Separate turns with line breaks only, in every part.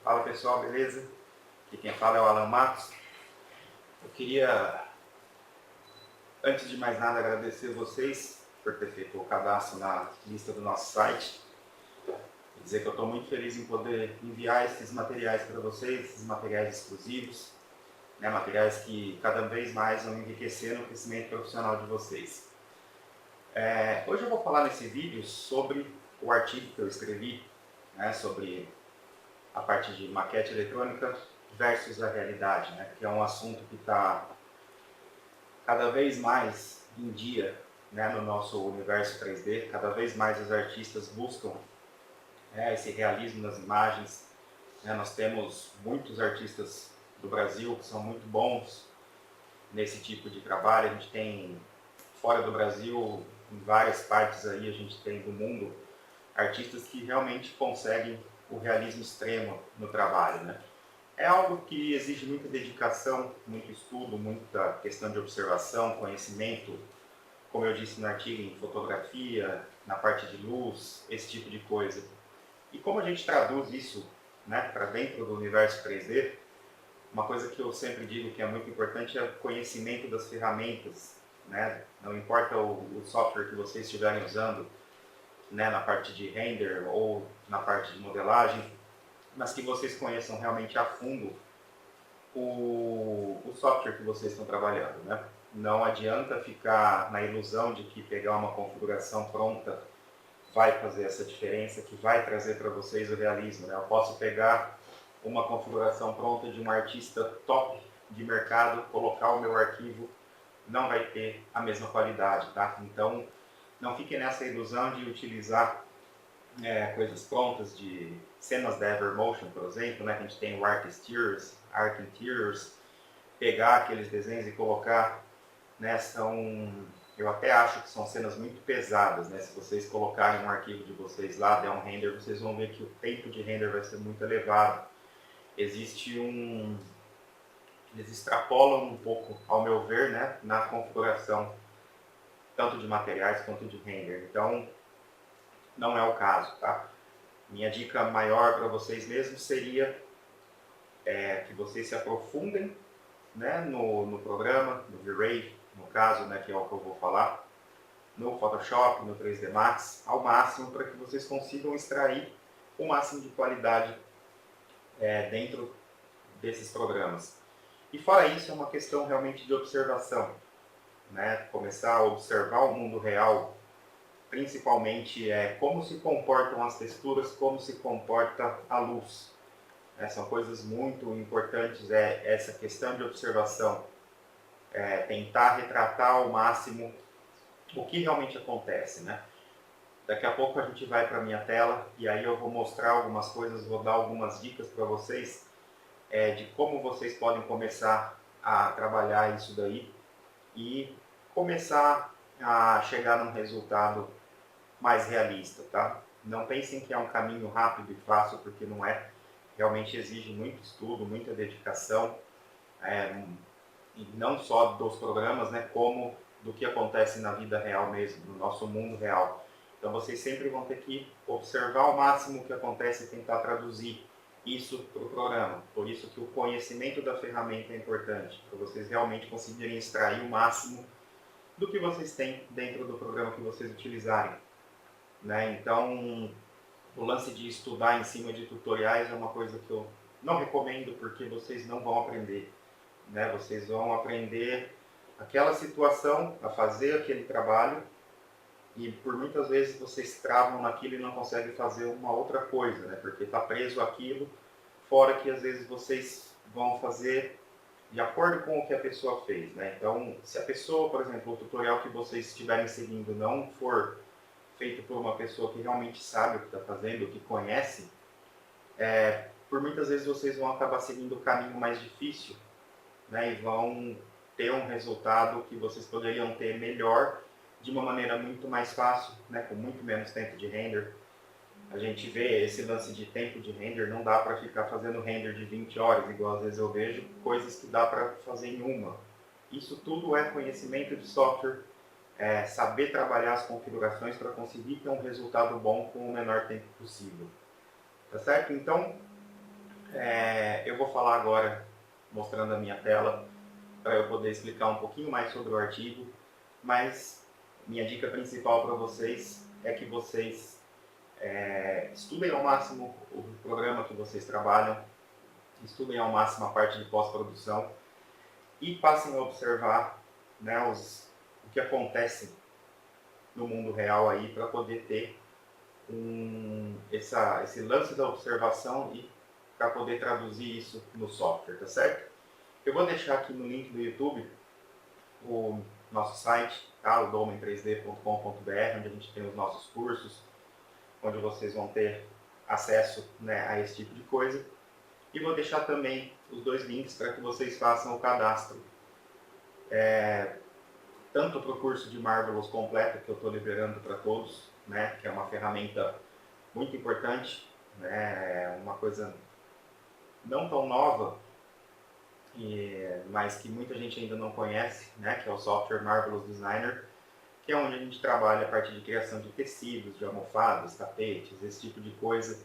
Fala pessoal, beleza? Aqui quem fala é o Alan Matos. Eu queria, antes de mais nada, agradecer vocês por ter feito o cadastro na lista do nosso site. E dizer que eu estou muito feliz em poder enviar esses materiais para vocês, esses materiais exclusivos, né, materiais que cada vez mais vão enriquecer no crescimento profissional de vocês. Hoje eu vou falar nesse vídeo sobre o artigo que eu escrevi, né, sobre a parte de maquete eletrônica versus a realidade, né, que é um assunto que está cada vez mais em dia, né, no nosso universo 3D. Cada vez mais os artistas buscam, esse realismo nas imagens, né. Nós temos muitos artistas do Brasil que são muito bons nesse tipo de trabalho. A gente tem fora do Brasil, em várias partes aí a gente tem do mundo, artistas que realmente conseguem o realismo extremo no trabalho, né? É algo que exige muita dedicação, muito estudo, muita questão de observação, conhecimento, como eu disse no artigo, em fotografia, na parte de luz, esse tipo de coisa. E como a gente traduz isso, né, para dentro do universo 3D, uma coisa que eu sempre digo que é muito importante é o conhecimento das ferramentas, né? Não importa o software que vocês estiverem usando, né, na parte de render ou na parte de modelagem, mas que vocês conheçam realmente a fundo o software que vocês estão trabalhando, né? Não adianta ficar na ilusão de que pegar uma configuração pronta vai fazer essa diferença, que vai trazer para vocês o realismo, né? Eu posso pegar uma configuração pronta de um artista top de mercado, colocar o meu arquivo, não vai ter a mesma qualidade, tá? Então, não fiquem nessa ilusão de utilizar coisas prontas, de cenas da Evermotion, por exemplo, né? Que a gente tem o Art Interiors, pegar aqueles desenhos e colocar, né? Eu até acho que são cenas muito pesadas, né? Se vocês colocarem um arquivo de vocês lá, der um render, vocês vão ver que o tempo de render vai ser muito elevado. Eles extrapolam um pouco, ao meu ver, né, na configuração, tanto de materiais quanto de render. Então, não é o caso, tá? Minha dica maior para vocês mesmos seria que vocês se aprofundem, né, no programa, no V-Ray, no caso, né, que é o que eu vou falar, no Photoshop, no 3D Max, ao máximo, para que vocês consigam extrair o máximo de qualidade dentro desses programas. E fora isso, é uma questão realmente de observação, né? Começar a observar o mundo real, principalmente como se comportam as texturas, como se comporta a luz. São coisas muito importantes, essa questão de observação, tentar retratar ao máximo o que realmente acontece, né? Daqui a pouco a gente vai para a minha tela e aí eu vou mostrar algumas coisas, vou dar algumas dicas para vocês de como vocês podem começar a trabalhar isso daí e começar a chegar num resultado mais realista, tá? Não pensem que é um caminho rápido e fácil, porque não é. Realmente exige muito estudo, muita dedicação, e não só dos programas, né, como do que acontece na vida real mesmo, no nosso mundo real. Então vocês sempre vão ter que observar ao máximo o que acontece e tentar traduzir isso para o programa. Por isso que o conhecimento da ferramenta é importante, para vocês realmente conseguirem extrair o máximo do que vocês têm dentro do programa que vocês utilizarem, né? Então, o lance de estudar em cima de tutoriais é uma coisa que eu não recomendo, porque vocês não vão aprender, né? Vocês vão aprender aquela situação, a fazer aquele trabalho, e por muitas vezes vocês travam naquilo e não conseguem fazer uma outra coisa, né? Porque está preso aquilo, fora que às vezes vocês vão fazer de acordo com o que a pessoa fez, né? Então, se a pessoa, por exemplo, o tutorial que vocês estiverem seguindo não for feito por uma pessoa que realmente sabe o que está fazendo, que conhece, por muitas vezes vocês vão acabar seguindo o caminho mais difícil, né? E vão ter um resultado que vocês poderiam ter melhor, de uma maneira muito mais fácil, né? Com muito menos tempo de render. a gente vê esse lance de tempo de render, não dá para ficar fazendo render de 20 horas, igual às vezes eu vejo coisas que dá para fazer em uma. Isso tudo é conhecimento de software, saber trabalhar as configurações para conseguir ter um resultado bom com o menor tempo possível. Tá certo? Então, eu vou falar agora, mostrando a minha tela, para eu poder explicar um pouquinho mais sobre o artigo, mas minha dica principal para vocês é que vocês estudem ao máximo o programa que vocês trabalham, estudem ao máximo a parte de pós-produção e passem a observar, né, o que acontece no mundo real aí para poder ter esse lance da observação e para poder traduzir isso no software, tá certo? Eu vou deixar aqui no link do YouTube o nosso site, tá? O domain3d.com.br, onde a gente tem os nossos cursos, onde vocês vão ter acesso, né, a esse tipo de coisa. E vou deixar também os dois links para que vocês façam o cadastro, tanto para o curso de Marvelous completo, que eu estou liberando para todos, né, que é uma ferramenta muito importante, né, uma coisa não tão nova, mas que muita gente ainda não conhece, né, que é o software Marvelous Designer, que é onde a gente trabalha a parte de criação de tecidos, de almofadas, tapetes, esse tipo de coisa,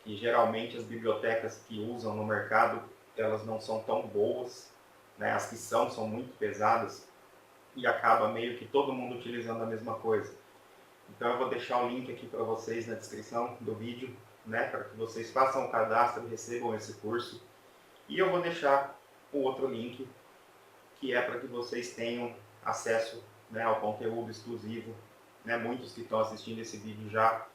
que geralmente as bibliotecas que usam no mercado, elas não são tão boas, né, as que são muito pesadas, e acaba meio que todo mundo utilizando a mesma coisa. Então eu vou deixar o link aqui para vocês na descrição do vídeo, né, para que vocês façam o cadastro e recebam esse curso. E eu vou deixar o outro link, que é para que vocês tenham acesso, né, ao conteúdo exclusivo. Né, muitos que estão assistindo esse vídeo já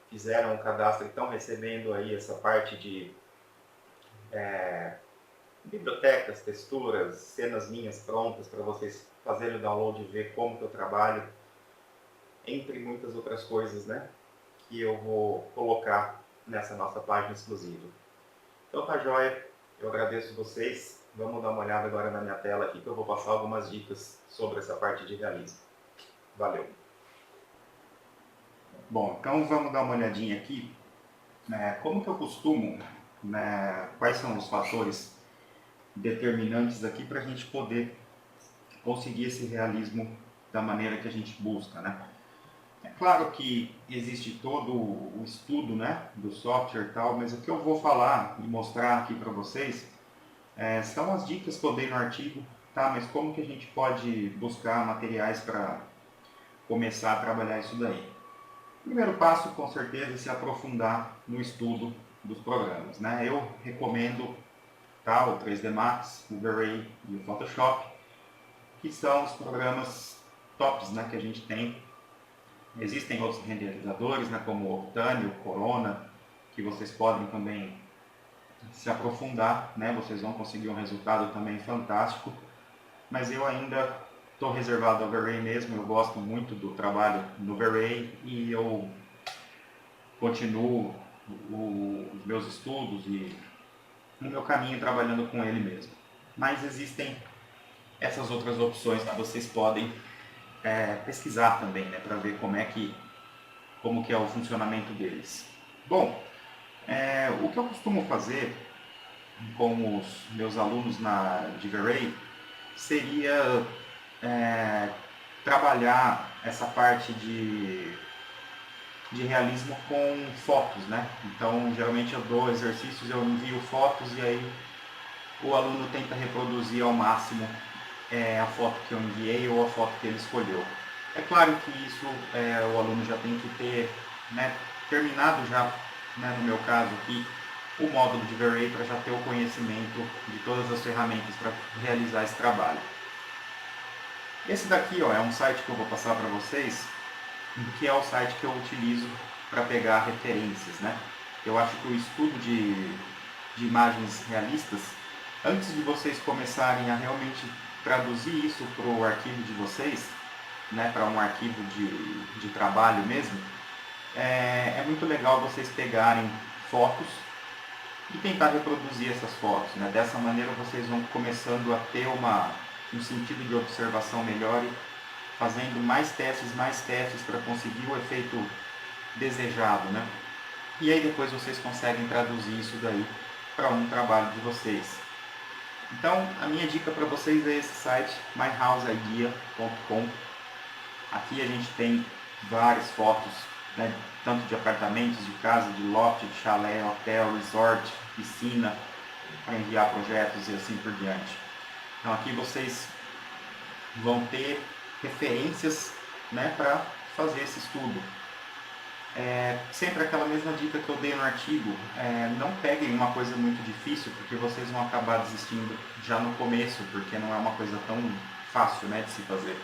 fizeram o cadastro e estão recebendo aí essa parte de bibliotecas, texturas, cenas minhas prontas para vocês fazerem o download e ver como que eu trabalho, entre muitas outras coisas, né, que eu vou colocar nessa nossa página exclusiva. Então tá joia, eu agradeço vocês. Vamos dar uma olhada agora na minha tela aqui, que eu vou passar algumas dicas sobre essa parte de realismo. Valeu! Bom, então vamos dar uma olhadinha aqui, como que eu costumo, quais são os fatores determinantes aqui para a gente poder conseguir esse realismo da maneira que a gente busca, né? É claro que existe todo o estudo, né, do software e tal, mas o que eu vou falar e mostrar aqui para vocês são as dicas que eu dei no artigo, tá? Mas como que a gente pode buscar materiais para começar a trabalhar isso daí? O primeiro passo, com certeza, é se aprofundar no estudo dos programas, né? Eu recomendo, tá, o 3D Max, o V-Ray e o Photoshop, que são os programas tops, né, que a gente tem. Existem outros renderizadores, né, como o Octane, o Corona, que vocês podem também se aprofundar, né, vocês vão conseguir um resultado também fantástico, mas eu ainda estou reservado ao V-Ray mesmo, eu gosto muito do trabalho no V-Ray e eu continuo os meus estudos e o meu caminho trabalhando com ele mesmo. Mas existem essas outras opções que vocês podem pesquisar também, né, para ver como que é o funcionamento deles. Bom, o que eu costumo fazer com os meus alunos de V-Ray seria trabalhar essa parte de realismo com fotos, né? Então, geralmente eu dou exercícios, eu envio fotos e aí o aluno tenta reproduzir ao máximo a foto que eu enviei ou a foto que ele escolheu. É claro que isso o aluno já tem que ter, né, terminado já, né, no meu caso aqui, o módulo de V-Ray para já ter o conhecimento de todas as ferramentas para realizar esse trabalho. Esse daqui, ó, é um site que eu vou passar para vocês, que é o site que eu utilizo para pegar referências, né? Eu acho que o estudo de imagens realistas, antes de vocês começarem a realmente traduzir isso para o arquivo de vocês, né, para um arquivo de trabalho mesmo, é muito legal vocês pegarem fotos e tentar reproduzir essas fotos, né? Dessa maneira vocês vão começando a ter um sentido de observação melhor e fazendo mais testes para conseguir o efeito desejado, né? E aí depois vocês conseguem traduzir isso daí para um trabalho de vocês. Então, a minha dica para vocês é esse site, myhouseidea.com. Aqui a gente tem várias fotos, né, tanto de apartamentos, de casa, de loft, de chalé, hotel, resort, piscina, para enviar projetos e assim por diante. Então aqui vocês vão ter referências, né, para fazer esse estudo. Sempre aquela mesma dica que eu dei no artigo, não peguem uma coisa muito difícil, porque vocês vão acabar desistindo já no começo, porque não é uma coisa tão fácil, né, de se fazer.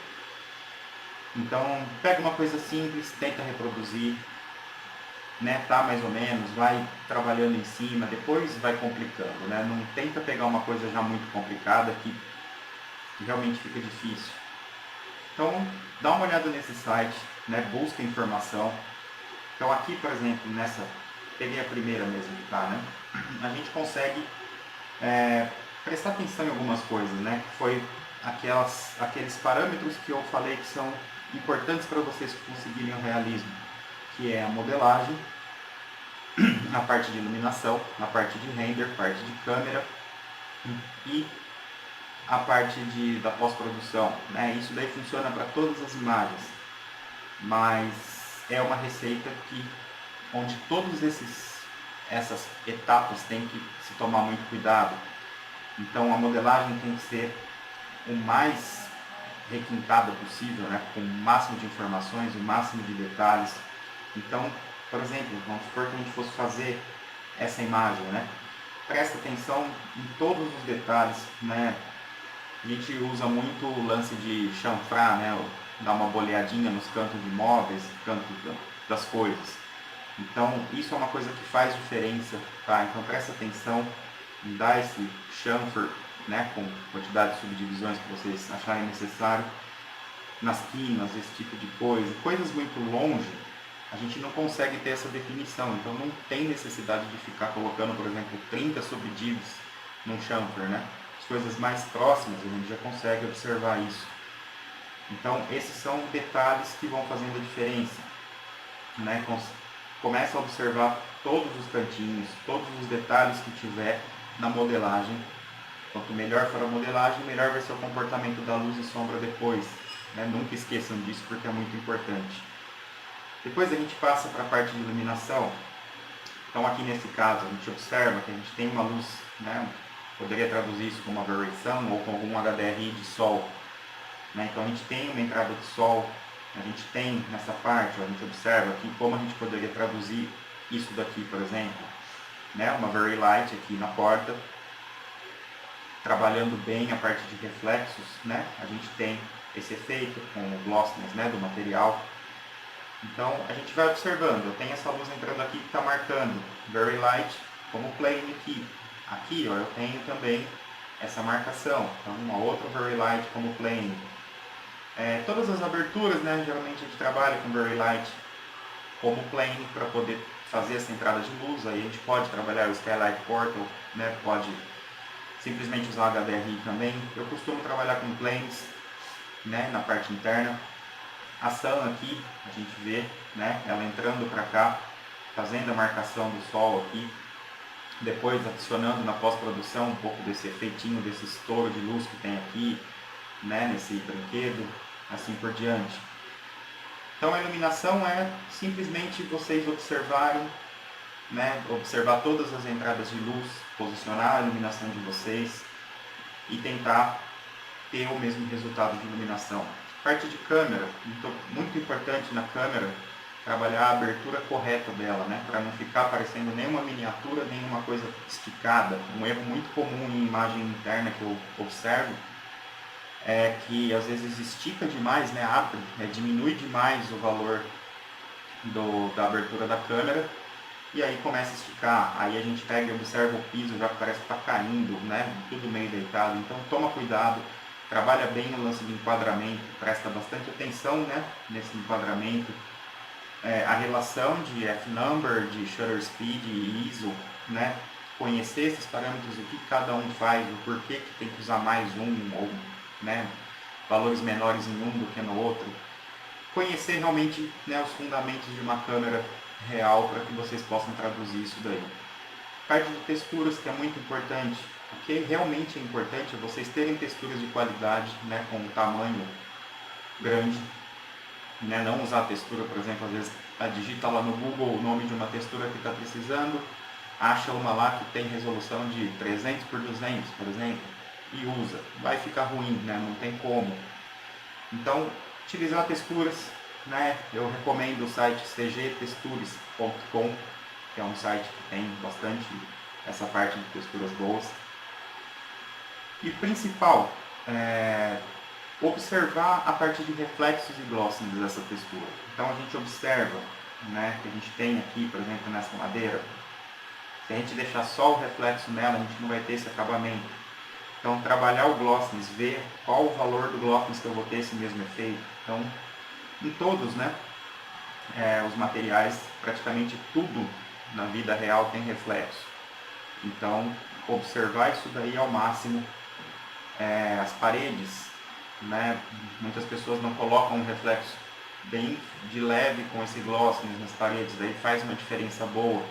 Então, pega uma coisa simples, tenta reproduzir, né, tá mais ou menos, vai trabalhando em cima, depois vai complicando, né? Não tenta pegar uma coisa já muito complicada que realmente fica difícil. Então, dá uma olhada nesse site, né, busca informação. Então aqui, por exemplo, peguei a primeira mesmo que tá, né? A gente consegue prestar atenção em algumas coisas, né? Que foi aqueles parâmetros que eu falei que são importantes para vocês conseguirem o realismo, que é a modelagem, a parte de iluminação, a parte de render, parte de câmera e a parte da pós-produção, né? Isso daí funciona para todas as imagens, mas é uma receita onde todas essas etapas têm que se tomar muito cuidado. Então a modelagem tem que ser o mais requintada possível, né? Com o máximo de informações, o máximo de detalhes. Então, por exemplo, vamos supor que a gente fosse fazer essa imagem, né? Presta atenção em todos os detalhes, né? A gente usa muito o lance de chanfrar, né? Dar uma boleadinha nos cantos de móveis, cantos das coisas. Então, isso é uma coisa que faz diferença, tá? Então, presta atenção em dar esse chamfer, né? Com quantidade de subdivisões que vocês acharem necessário. Nas quinas, esse tipo de coisa. Coisas muito longe, a gente não consegue ter essa definição. Então, não tem necessidade de ficar colocando, por exemplo, 30 subdivs num chamfer, né? As coisas mais próximas, a gente já consegue observar isso. Então, esses são detalhes que vão fazendo a diferença, né? Começa a observar todos os cantinhos, todos os detalhes que tiver na modelagem. Quanto melhor for a modelagem, melhor vai ser o comportamento da luz e sombra depois, né? Nunca esqueçam disso porque é muito importante. Depois a gente passa para a parte de iluminação. Então aqui nesse caso a gente observa que a gente tem uma luz, né? Poderia traduzir isso como uma aberração ou com algum HDRI de sol, né? Então a gente tem uma entrada de sol, a gente tem nessa parte, a gente observa aqui como a gente poderia traduzir isso daqui, por exemplo, né? Uma very light aqui na porta, trabalhando bem a parte de reflexos, né? A gente tem esse efeito com o glossiness, né, do material. Então a gente vai observando, eu tenho essa luz entrando aqui que está marcando very light como plane aqui. Aqui ó, eu tenho também essa marcação, então uma outra very light como plane. Todas as aberturas, né, geralmente a gente trabalha com very light como plane para poder fazer essa entrada de luz. Aí a gente pode trabalhar o Skylight Portal, né, pode simplesmente usar o HDRI também. Eu costumo trabalhar com planes, né, na parte interna. A sun aqui, a gente vê, né, ela entrando para cá, fazendo a marcação do sol aqui. Depois adicionando na pós-produção um pouco desse efeitinho, desse estouro de luz que tem aqui, né, nesse brinquedo, assim por diante. Então a iluminação é simplesmente vocês observarem, né, observar todas as entradas de luz, posicionar a iluminação de vocês e tentar ter o mesmo resultado de iluminação. Parte de câmera, muito importante na câmera, trabalhar a abertura correta dela, né, para não ficar parecendo nenhuma miniatura, nenhuma coisa esticada. Um erro muito comum em imagem interna que eu observo é que às vezes estica demais, né, abre, diminui demais o valor da abertura da câmera e aí começa a esticar. Aí a gente pega e observa o piso, já parece que está caindo, né, tudo meio deitado. Então toma cuidado, trabalha bem o lance de enquadramento, presta bastante atenção, né, nesse enquadramento. A relação de f-number, de shutter speed e ISO, né, conhecer esses parâmetros, o que cada um faz, o porquê que tem que usar mais um, ou, né, valores menores em um do que no outro. Conhecer realmente, né, os fundamentos de uma câmera real para que vocês possam traduzir isso daí. Parte de texturas, que é muito importante. O que realmente é importante é vocês terem texturas de qualidade, né, com um tamanho grande, né, não usar a textura, por exemplo, às vezes digita lá no Google o nome de uma textura que está precisando, acha uma lá que tem resolução de 300 por 200, por exemplo, e usa. Vai ficar ruim, né, não tem como. Então, utilizar texturas, né, eu recomendo o site cgtextures.com, que é um site que tem bastante essa parte de texturas boas. E principal, observar a parte de reflexos e glossiness dessa textura. Então a gente observa, né, que a gente tem aqui, por exemplo, nessa madeira, se a gente deixar só o reflexo nela, a gente não vai ter esse acabamento. Então trabalhar o glossiness, ver qual o valor do glossiness que eu vou ter esse mesmo efeito. Então, em todos, né, os materiais, praticamente tudo na vida real tem reflexo. Então, observar isso daí ao máximo. As paredes, né, muitas pessoas não colocam um reflexo bem de leve com esse glossiness nas paredes, daí faz uma diferença boa.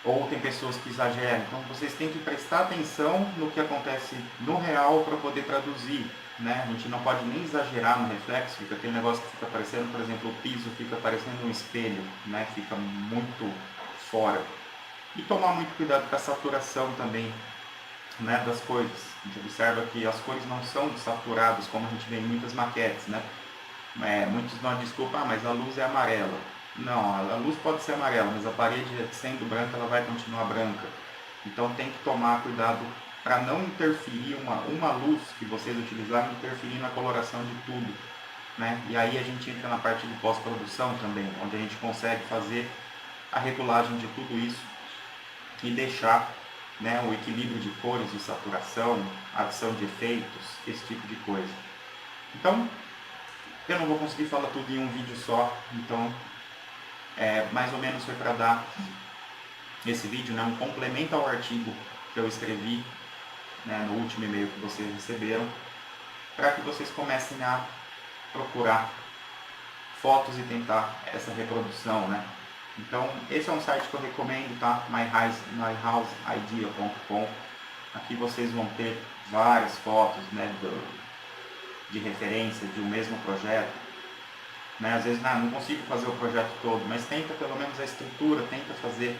Ou tem pessoas que exageram. Então vocês têm que prestar atenção no que acontece no real para poder traduzir, né? A gente não pode nem exagerar no reflexo, fica aquele negócio que fica parecendo, por exemplo, o piso fica parecendo um espelho, né? Fica muito fora. E tomar muito cuidado com a saturação também, né, das coisas. A gente observa que as cores não são saturadas como a gente vê em muitas maquetes, né? Muitos dão a desculpa, mas a luz é amarela. Não, a luz pode ser amarela, mas a parede sendo branca, ela vai continuar branca. Então tem que tomar cuidado para não interferir uma luz que vocês utilizarem, interferir na coloração de tudo, né? E aí a gente entra na parte de pós-produção também, onde a gente consegue fazer a regulagem de tudo isso e deixar, né, o equilíbrio de cores, de saturação, adição de efeitos, esse tipo de coisa. Então, eu não vou conseguir falar tudo em um vídeo só, então mais ou menos foi para dar esse vídeo, né, um complemento ao artigo que eu escrevi, né, no último e-mail que vocês receberam, para que vocês comecem a procurar fotos e tentar essa reprodução, né? Então, esse é um site que eu recomendo, tá? myhouseidea.com. Aqui vocês vão ter várias fotos, né, de referência de um mesmo projeto. Né? Às vezes não consigo fazer o projeto todo, mas tenta pelo menos a estrutura, tenta fazer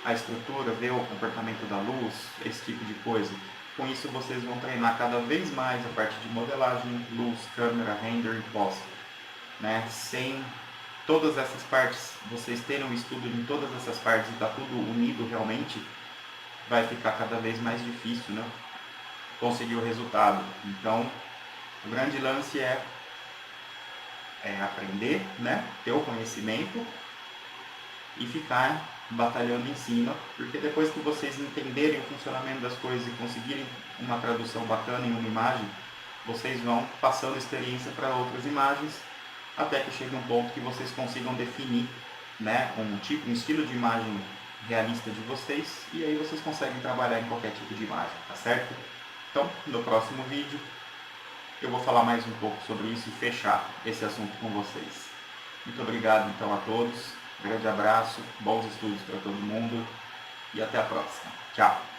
a estrutura, ver o comportamento da luz, esse tipo de coisa. Com isso vocês vão treinar cada vez mais a parte de modelagem, luz, câmera, render e pós. Né? Sem todas essas partes, vocês terem um estudo em todas essas partes e está tudo unido realmente, vai ficar cada vez mais difícil, né, conseguir o resultado. Então, o grande lance é aprender, né, ter o conhecimento e ficar batalhando em cima, porque depois que vocês entenderem o funcionamento das coisas e conseguirem uma tradução bacana em uma imagem, vocês vão passando experiência para outras imagens, até que chegue um ponto que vocês consigam definir, né, um estilo de imagem realista de vocês, e aí vocês conseguem trabalhar em qualquer tipo de imagem, tá certo? Então, no próximo vídeo, eu vou falar mais um pouco sobre isso e fechar esse assunto com vocês. Muito obrigado então a todos, grande abraço, bons estudos para todo mundo e até a próxima. Tchau!